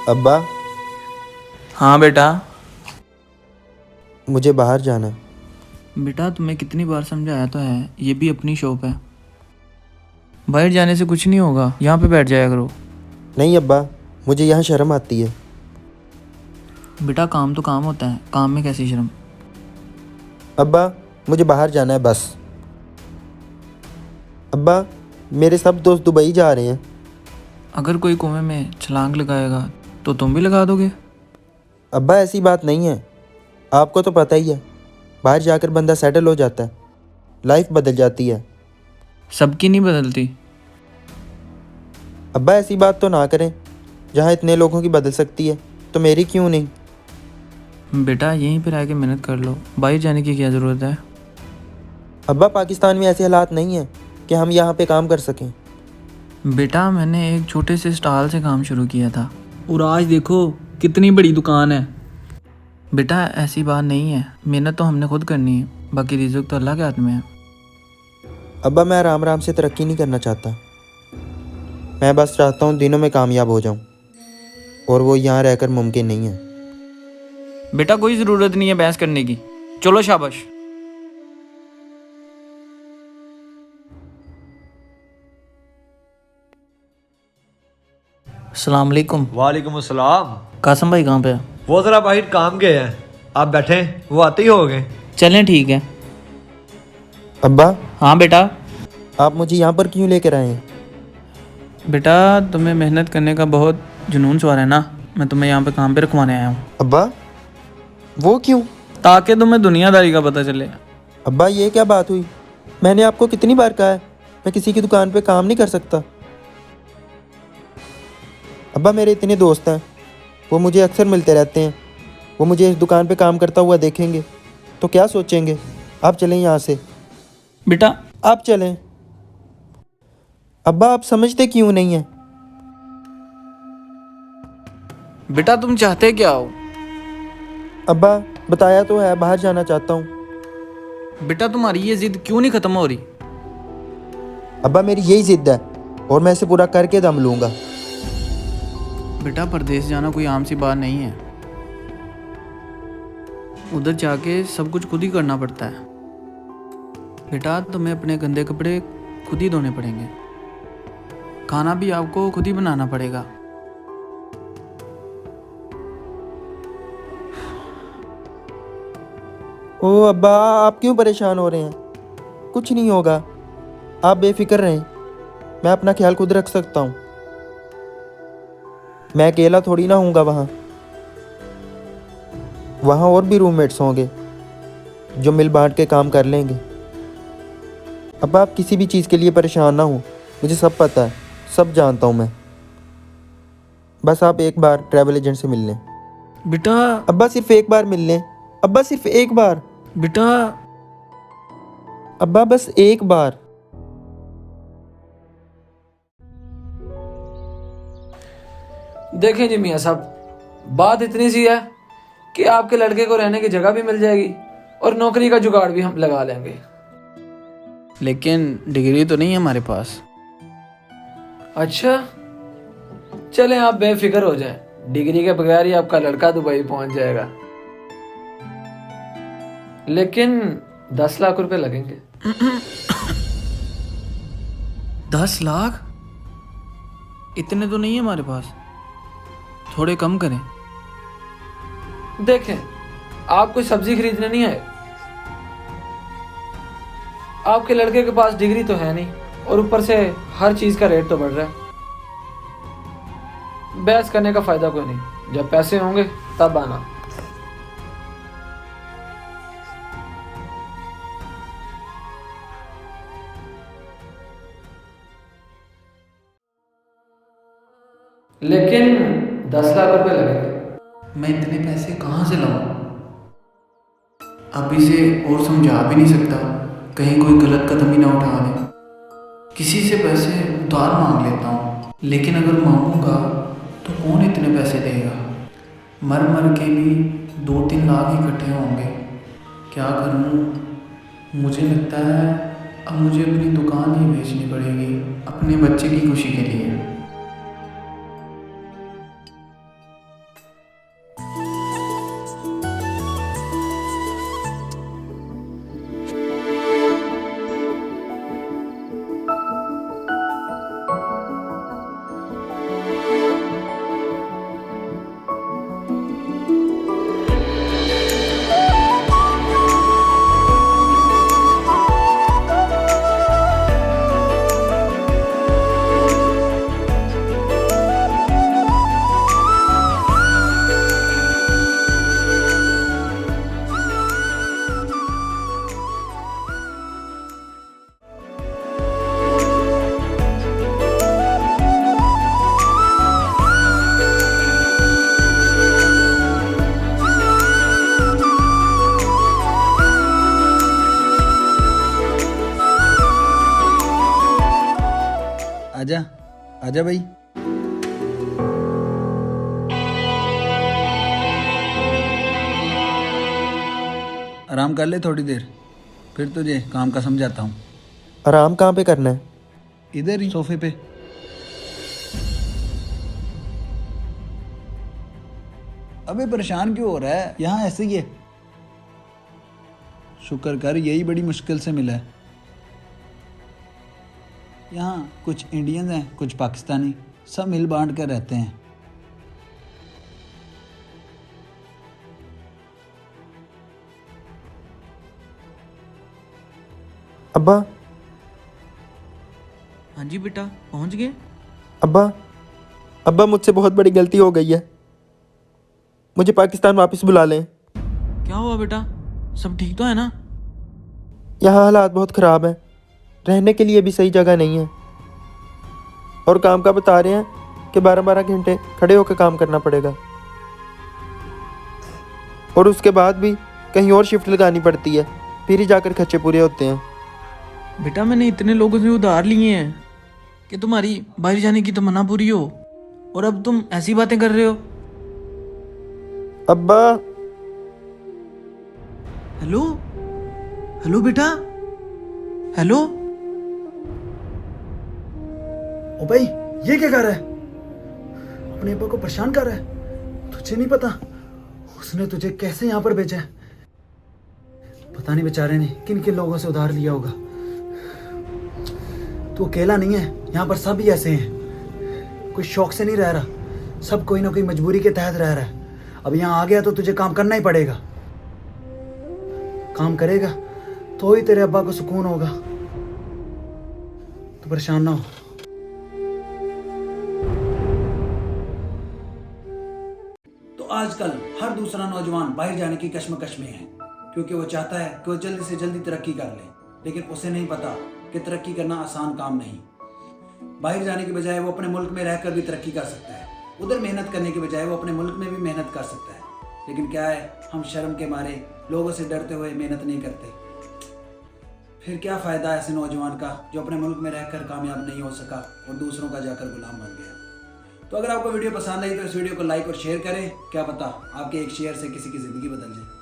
अब्बा, हाँ बेटा। मुझे बाहर जाना है। बेटा तुम्हें कितनी बार समझाया तो है, ये भी अपनी शॉप है। बाहर जाने से कुछ नहीं होगा, यहाँ पे बैठ जाया करो। नहीं अब्बा, मुझे यहाँ शर्म आती है। बेटा काम तो काम होता है, काम में कैसी शर्म। अब्बा, मुझे बाहर जाना है बस। अब्बा, मेरे सब दोस्त दुबई जा रहे हैं। अगर कोई कुएं में छलांग लगाएगा तो तुम भी लगा दोगे? अब्बा, ऐसी बात नहीं है। आपको तो पता ही है, बाहर जाकर बंदा सेटल हो जाता है, लाइफ बदल जाती है। सबकी नहीं बदलती। अब्बा, ऐसी बात तो ना करें। जहाँ इतने लोगों की बदल सकती है तो मेरी क्यों नहीं। बेटा यहीं पर आके मेहनत कर लो, बाहर जाने की क्या ज़रूरत है। अब्बा, पाकिस्तान में ऐसे हालात नहीं हैं कि हम यहाँ पे काम कर सकें। बेटा मैंने एक छोटे से स्टॉल से काम शुरू किया था और आज देखो कितनी बड़ी दुकान है। बेटा ऐसी बात नहीं है, मेहनत तो हमने खुद करनी है, बाकी रिज़्क तो अल्लाह के हाथ में है। अब्बा, मैं आराम आराम से तरक्की नहीं करना चाहता। मैं बस चाहता हूँ दिनों में कामयाब हो जाऊँ, और वो यहाँ रहकर मुमकिन नहीं है। बेटा कोई ज़रूरत नहीं है बहस करने की, चलो शाबाश। अस्सलाम वालेकुम। वालेकुम अस्सलाम। कासम भाई कहाँ पे है? वो ज़रा बाहर काम गए हैं, आप बैठे, वो आते ही हो गए। चलें ठीक है। अब्बा, हाँ बेटा। आप मुझे यहाँ पर क्यों लेकर आए हैं? बेटा तुम्हें मेहनत करने का बहुत जुनून सवार है ना, मैं तुम्हें यहाँ पे काम पे रखवाने आया हूँ, अब्बा, वो क्यों? ताकि तुम्हें दुनियादारी का पता चले। अब्बा, ये क्या बात हुई? मैंने आपको कितनी बार कहा है मैं किसी की दुकान पे काम नहीं कर सकता। अब्बा, मेरे इतने दोस्त हैं, वो मुझे अक्सर मिलते रहते हैं। वो मुझे इस दुकान पे काम करता हुआ देखेंगे तो क्या सोचेंगे? आप चलें यहाँ से। बेटा आप चलें। अब्बा, आप समझते क्यों नहीं हैं? बेटा तुम चाहते क्या हो? अब्बा, बताया तो है, बाहर जाना चाहता हूँ। बेटा तुम्हारी ये जिद क्यों नहीं खत्म हो रही? अब्बा, मेरी यही जिद है और मैं इसे पूरा करके दम लूँगा। बेटा परदेश जाना कोई आम सी बात नहीं है, उधर जाके सब कुछ खुद ही करना पड़ता है। बेटा तुम्हें अपने गंदे कपड़े खुद ही धोने पड़ेंगे, खाना भी आपको खुद ही बनाना पड़ेगा। ओ अब्बा, आप क्यों परेशान हो रहे हैं? कुछ नहीं होगा, आप बेफिक्र रहें। मैं अपना ख्याल खुद रख सकता हूँ। मैं अकेला थोड़ी ना हूँगा वहाँ और भी रूममेट्स होंगे जो मिल बांट के काम कर लेंगे। अब आप किसी भी चीज़ के लिए परेशान ना हो, मुझे सब पता है, सब जानता हूँ मैं। बस आप एक बार ट्रैवल एजेंट से मिल लें। बेटा अब्बा, सिर्फ एक बार मिल लें। अब्बा, सिर्फ एक बार। बेटा अब्बा, बस एक बार। देखें जी मियाँ साहब, बात इतनी सी है कि आपके लड़के को रहने की जगह भी मिल जाएगी और नौकरी का जुगाड़ भी हम लगा लेंगे। लेकिन डिग्री तो नहीं है हमारे पास। अच्छा, चलें आप बेफिक्र हो जाएं, डिग्री के बगैर ही आपका लड़का दुबई पहुंच जाएगा, लेकिन 10 लाख रुपए लगेंगे। 10 लाख? इतने तो नहीं है हमारे पास, थोड़े कम करें। देखें, आप कोई सब्जी खरीदने नहीं आए, आपके लड़के के पास डिग्री तो है नहीं और ऊपर से हर चीज का रेट तो बढ़ रहा है। बहस करने का फायदा कोई नहीं, जब पैसे होंगे तब आना। लेकिन 10 लाख रुपए लगेंगे। मैं इतने पैसे कहाँ से लाऊं? अब इसे और समझा भी नहीं सकता, कहीं कोई गलत कदम ही ना उठा ले। किसी से पैसे उधार मांग लेता हूँ, लेकिन अगर मांगूंगा तो कौन इतने पैसे देगा? मर मर के भी 2-3 लाख इकट्ठे होंगे। क्या करूँ? मुझे लगता है अब मुझे अपनी दुकान ही बेचनी पड़ेगी अपने बच्चे की खुशी के लिए। आजा आजा भाई। आराम कर ले थोड़ी देर, फिर तुझे काम का समझाता हूँ। आराम कहाँ पे करना है? इधर ही सोफे पे। अबे परेशान क्यों हो रहा है? यहाँ ऐसे ही है। शुक्र कर, यही बड़ी मुश्किल से मिला है। यहाँ कुछ इंडियन हैं, कुछ पाकिस्तानी, सब मिल बांट कर रहते हैं। अब्बा, हाँ जी बेटा, पहुंच गए? अब्बा, अब्बा मुझसे बहुत बड़ी गलती हो गई है। मुझे पाकिस्तान वापस बुला लें। क्या हुआ बेटा? सब ठीक तो है ना? यहाँ हालात बहुत ख़राब हैं, रहने के लिए भी सही जगह नहीं है। और काम का बता रहे हैं कि 12-12 घंटे खड़े होकर काम करना पड़ेगा, और उसके बाद भी कहीं और शिफ्ट लगानी पड़ती है, फिर ही जाकर खर्चे पूरे होते हैं। बेटा मैंने इतने लोगों से उधार लिए हैं कि तुम्हारी बाहर जाने की तमन्ना पूरी हो, और अब तुम ऐसी बातें कर रहे हो। अब्बा, हेलो हेलो बेटा, हेलो। ओ भाई, ये क्या कर रहा है? अपने अब्बा को परेशान कर रहा है। तुझे नहीं पता उसने तुझे कैसे यहाँ पर भेजा है? पता नहीं बेचारे ने किन किन लोगों से उधार लिया होगा। तू अकेला नहीं है, यहाँ पर सब ही ऐसे हैं। कोई शौक से नहीं रह रहा, सब कोई ना कोई मजबूरी के तहत रह रहा है। अब यहाँ आ गया तो तुझे काम करना ही पड़ेगा। काम करेगा तो ही तेरे अब्बा को सुकून होगा। तू परेशान ना हो। तो आजकल हर दूसरा नौजवान बाहर जाने की कश्मकश में है, क्योंकि वो चाहता है कि वो जल्दी से जल्दी तरक्की कर ले, लेकिन उसे नहीं पता कि तरक्की करना आसान काम नहीं। बाहर जाने के बजाय वो अपने मुल्क में रहकर भी तरक्की कर सकता है। उधर मेहनत करने के बजाय वो अपने मुल्क में भी मेहनत कर सकता है। लेकिन क्या है, हम शर्म के मारे लोगों से डरते हुए मेहनत नहीं करते। फिर क्या फ़ायदा ऐसे नौजवान का जो अपने मुल्क में रहकर कामयाब नहीं हो सका और दूसरों का जाकर गुलाम बन गया। तो अगर आपको वीडियो पसंद आई तो इस वीडियो को लाइक और शेयर करें। क्या पता आपके एक शेयर से किसी की ज़िंदगी बदल जाए।